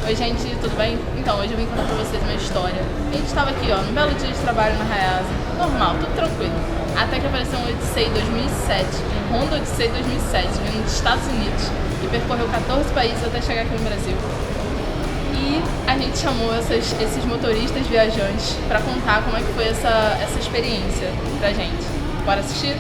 Oi gente, tudo bem? Então, hoje eu vim contar pra vocês uma história. A gente estava aqui, ó, num belo dia de trabalho na Hayasa, normal, tudo tranquilo. Até que apareceu um Odyssey 2007, um Honda Odyssey 2007, vindo dos Estados Unidos, e percorreu 14 países até chegar aqui no Brasil. E a gente chamou esses motoristas viajantes pra contar como é que foi essa experiência pra gente. Bora assistir?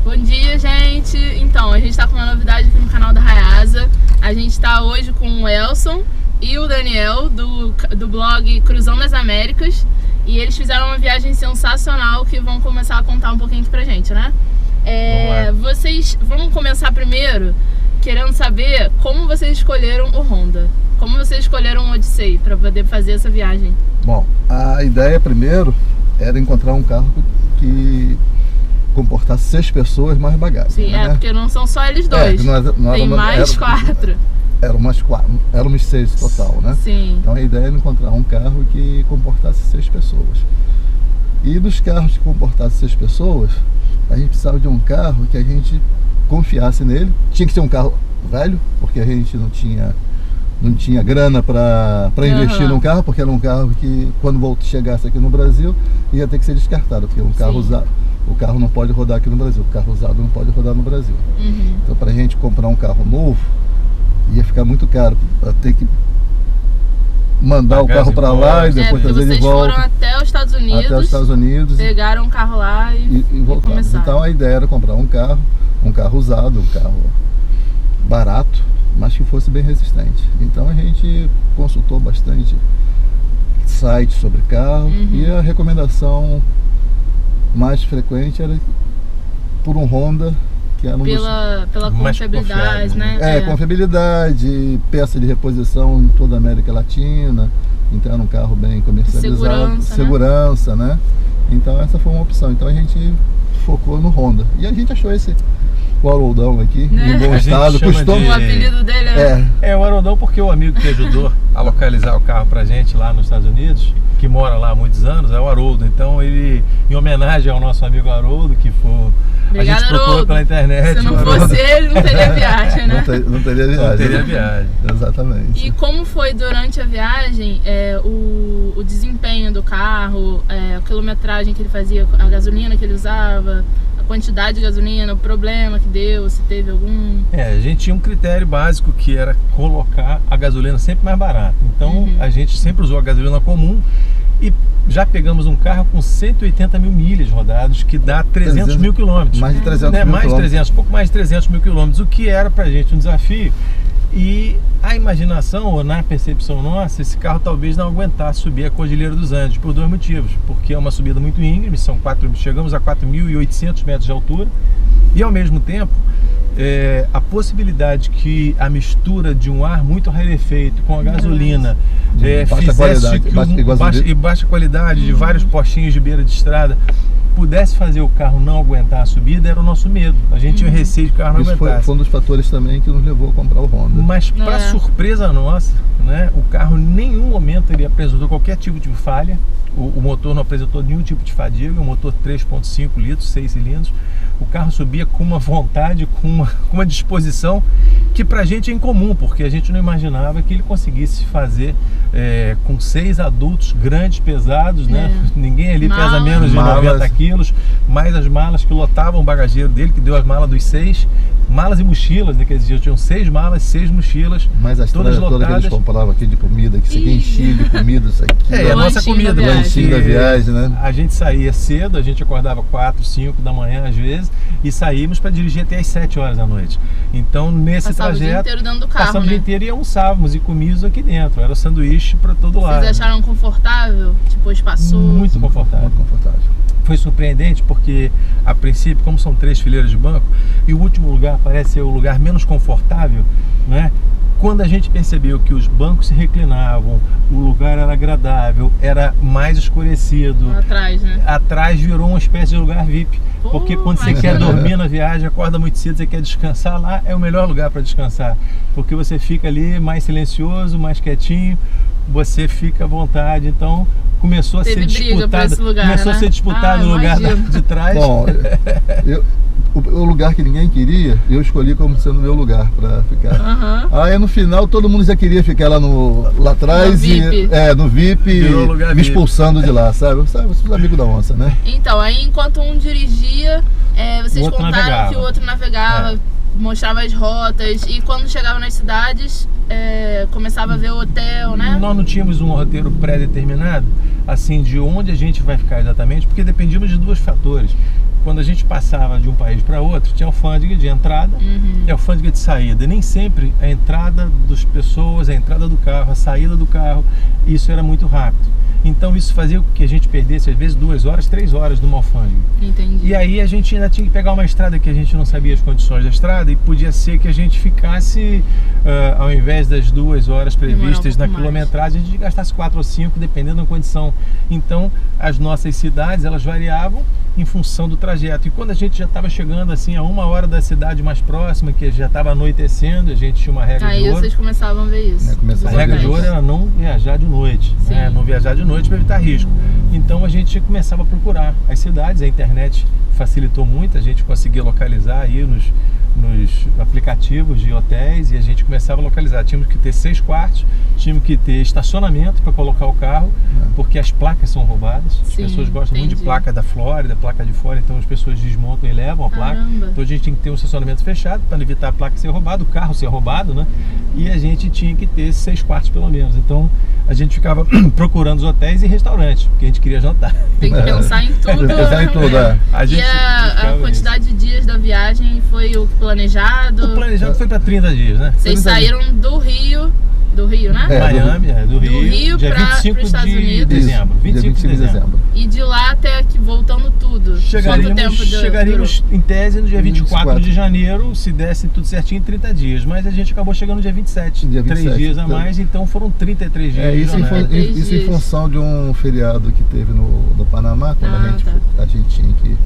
Bom dia, gente! Então, a gente tá com uma novidade aqui no canal da Hayasa. A gente tá hoje com o Elson e o Daniel do blog Cruzão das Américas, e eles fizeram uma viagem sensacional que vão começar a contar um pouquinho aqui pra gente, né? Vocês vão começar primeiro querendo saber como vocês escolheram o Honda. Como vocês escolheram o Odyssey para poder fazer essa viagem? Bom, a ideia primeiro era encontrar um carro que comportasse 6 pessoas mais bagagem. Sim, né? porque não são só eles dois. Tem mais 4. Éramos 6 total, né? Sim. Então a ideia era encontrar um carro que comportasse 6 pessoas. E dos carros que comportassem 6 pessoas, a gente precisava de um carro que a gente confiasse nele. Tinha que ser um carro velho, porque a gente não tinha grana para investir num carro, porque era um carro que quando chegasse aqui no Brasil ia ter que ser descartado, porque um carro usado, o carro não pode rodar aqui no Brasil, o carro usado não pode rodar no Brasil. Então para a gente comprar um carro novo ia ficar muito caro, para ter que mandar o carro para lá e depois trazer de volta. Vocês foram até os Estados Unidos, pegaram um carro lá e voltaram. Então a ideia era comprar um carro usado, um carro barato, mas que fosse bem resistente. Então a gente consultou bastante sites sobre carro, e a recomendação mais frequente era por um Honda, que era pela confiabilidade, né? Confiabilidade, peça de reposição em toda a América Latina. Então era um carro bem comercializado, segurança, né? Então essa foi uma opção. Então a gente focou no Honda e a gente achou o Haroldão aqui, em bom estado. O apelido dele é o Haroldão, porque o amigo que ajudou a localizar o carro pra gente lá nos Estados Unidos, que mora lá há muitos anos, é o Haroldo. Então ele, em homenagem ao nosso amigo Haroldo, que foi... Obrigado, a gente procurou Haroldo. Pela internet. Se não fosse ele, não teria viagem, né? Não teria viagem. Não teria viagem. Exatamente. E como foi durante a viagem o desempenho do carro, a quilometragem que ele fazia, a gasolina que ele usava, a quantidade de gasolina, o problema que deu, se teve algum... A gente tinha um critério básico que era colocar a gasolina sempre mais barata. Então a gente sempre usou a gasolina comum e já pegamos um carro com 180 mil milhas rodadas, que dá 300 mil quilômetros. Mais de 300 mil mais de 300, pouco mais de 300 mil quilômetros, o que era pra gente um desafio. E a imaginação, ou na percepção nossa, esse carro talvez não aguentasse subir a Cordilheira dos Andes, por 2 motivos. Porque é uma subida muito íngreme, chegamos a 4.800 metros de altura, e ao mesmo tempo a possibilidade que a mistura de um ar muito rarefeito com a gasolina fizesse que baixa qualidade de vários postinhos de beira de estrada pudesse fazer o carro não aguentar a subida, era o nosso medo. A gente tinha receio de o carro não aguentasse. Foi um dos fatores também que nos levou a comprar o Honda. Mas para surpresa nossa, né, o carro em nenhum momento ele apresentou qualquer tipo de falha. O motor não apresentou nenhum tipo de fadiga, um motor 3.5 litros, 6 cilindros. O carro subia com uma vontade, com uma disposição que pra gente é incomum, porque a gente não imaginava que ele conseguisse fazer com 6 adultos grandes, pesados, né? Ninguém ali pesa menos de 90 quilos, mais as malas que lotavam o bagageiro dele, que deu as malas dos 6, malas e mochilas, né? Quer dizer, tinham 6 malas, 6 mochilas, mas a todas lotadas. Toda que eles compravam aqui de comida, que isso aqui enchia de comida, isso aqui. A nossa comida, o lanchinho da viagem, né? A gente saía cedo, a gente acordava 4, 5 da manhã às vezes, e saímos para dirigir até às 7 horas da noite. Então nesse trajeto, o dia inteiro dentro do carro, passamos o dia inteiro e almoçávamos e comíamos aqui dentro. Era sanduíche para todo lado. Vocês acharam confortável? Tipo, espaçoso? Muito confortável. Muito confortável. Foi surpreendente porque, a princípio, como são 3 fileiras de banco, e o último lugar parece ser o lugar menos confortável, né? Quando a gente percebeu que os bancos se reclinavam, o lugar era agradável, era mais escurecido. Atrás, né? Atrás virou uma espécie de lugar VIP. Porque quando você quer dormir na viagem, acorda muito cedo, você quer descansar, lá é o melhor lugar para descansar. Porque você fica ali mais silencioso, mais quietinho. você fica à vontade. Então começou a Teve ser briga por disputado, esse lugar, começou né? a ser disputado no lugar imagino. de trás. Bom, o lugar que ninguém queria, eu escolhi como sendo o meu lugar para ficar. Aham. Aí no final todo mundo já queria ficar lá atrás No VIP. no VIP, Virou lugar me VIP. expulsando de lá, sabe? Os amigos da onça, né? Então, aí enquanto um dirigia, vocês O outro contaram navegava. que o outro navegava, mostrava as rotas, e quando chegava nas cidades, começava a ver o hotel, né? Nós não tínhamos um roteiro pré-determinado, assim, de onde a gente vai ficar exatamente, porque dependíamos de dois fatores. Quando a gente passava de um país para outro, tinha alfândega de entrada e alfândega de saída. E nem sempre a entrada das pessoas, a entrada do carro, a saída do carro, isso era muito rápido. Então isso fazia com que a gente perdesse, às vezes, 2 horas, 3 horas numa alfândega. Entendi. E aí a gente ainda tinha que pegar uma estrada que a gente não sabia as condições da estrada, e podia ser que a gente ficasse, ao invés das 2 horas previstas na quilometragem, a gente gastasse 4 ou 5, dependendo da condição. Então as nossas cidades, elas variavam em função do trajeto. E quando a gente já estava chegando assim a 1 hora da cidade mais próxima, que já estava anoitecendo, a gente tinha uma regra de Aí ouro. vocês começavam a ver isso. A regra de ouro era não viajar de noite, né? Não viajar de noite para evitar risco. Então a gente começava a procurar as cidades, a internet facilitou muito, a gente conseguia localizar aí nos aplicativos de hotéis, e a gente começava a localizar. Tínhamos que ter 6 quartos, tínhamos que ter estacionamento para colocar o carro, porque as placas são roubadas. As pessoas gostam muito de placa da Flórida, placa de fora, então as pessoas desmontam e levam a placa. Então a gente tinha que ter um estacionamento fechado para evitar a placa ser roubada, o carro ser roubado, né? E a gente tinha que ter 6 quartos pelo menos. Então a gente ficava procurando os hotéis e restaurantes, porque a gente queria jantar. Tem que pensar em tudo. Pensar em tudo, E a quantidade de dias da viagem foi o planejado? O planejado foi para 30 dias, né? Vocês saíram do Rio, né? Miami, do Rio, dia pros 25 Estados de Unidos. dezembro. 25 de dezembro. E de lá até aqui, voltando tudo. Chegaríamos em tese no dia 24 de janeiro, se desse tudo certinho, em 30 dias. Mas a gente acabou chegando no dia 27, 3 dias a mais, então foram 33 dias. Isso em função de um feriado que teve no Panamá, quando a gente tinha que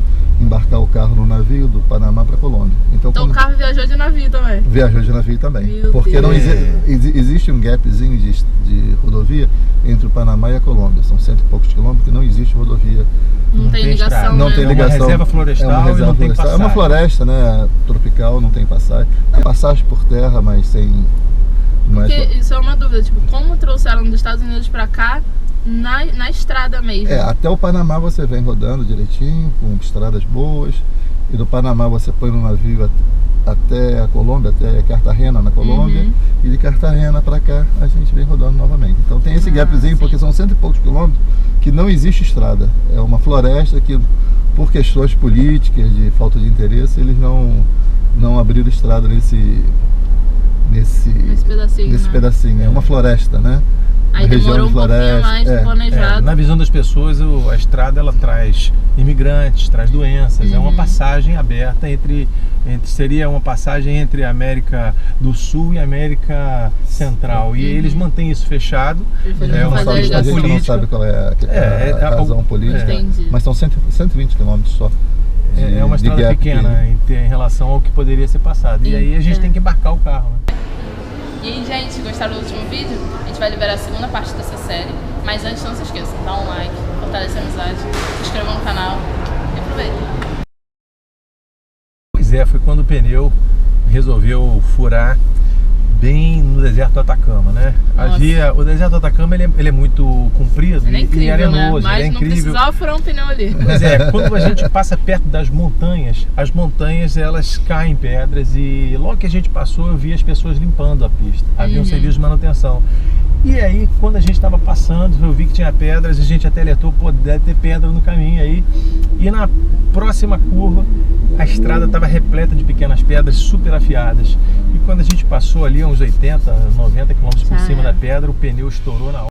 embarcar o carro no navio do Panamá para Colômbia. Então o carro viajou de navio também? Viajou de navio também. Meu porque Deus. não existe um gapzinho de rodovia entre o Panamá e a Colômbia. São 100 e poucos quilômetros que não existe rodovia. Não tem ligação, estrada. Não tem ligação. É uma reserva florestal, é uma reserva e não tem florestal. passagem. É uma floresta, né? Tropical, não tem passagem. Tem passagem por terra, mas sem... Porque isso é uma dúvida, tipo, como trouxeram dos Estados Unidos pra cá na estrada mesmo? Até o Panamá você vem rodando direitinho, com estradas boas, e do Panamá você põe no navio até a Colômbia, até Cartagena, na Colômbia, e de Cartagena para cá a gente vem rodando novamente. Então tem esse gapzinho, porque são 100 e poucos quilômetros que não existe estrada. É uma floresta que, por questões políticas, de falta de interesse, eles não abriram estrada nesse pedacinho. É uma floresta, né? Aí demorou um pouquinho mais do planejado. Na visão das pessoas, a estrada ela traz imigrantes, traz doenças. É uma passagem aberta seria uma passagem entre a América do Sul e a América Central. E eles mantêm isso fechado. É uma questão política. Não sabe qual é a razão política, mas são 120 quilômetros só. É uma estrada pequena em relação ao que poderia ser passado. E aí a gente tem que embarcar o carro, né? E aí, gente, gostaram do último vídeo? A gente vai liberar a segunda parte dessa série. Mas antes, não se esqueçam, dá um like, fortalece a amizade, se inscreva no canal e aproveita. Pois é, foi quando o pneu resolveu furar bem no deserto do Atacama, né? O deserto do Atacama ele é muito comprido e arenoso, né? Mas ele é incrível. Não precisava furar um pneu ali. Pois é, quando a gente passa perto das montanhas, as montanhas elas caem pedras, e logo que a gente passou eu vi as pessoas limpando a pista. Havia um serviço de manutenção. E aí, quando a gente estava passando, eu vi que tinha pedras, a gente até alertou, pô, deve ter pedra no caminho aí. E na próxima curva, a estrada estava repleta de pequenas pedras super afiadas. E quando a gente passou ali, uns 80, 90 km por cima da pedra, o pneu estourou na hora.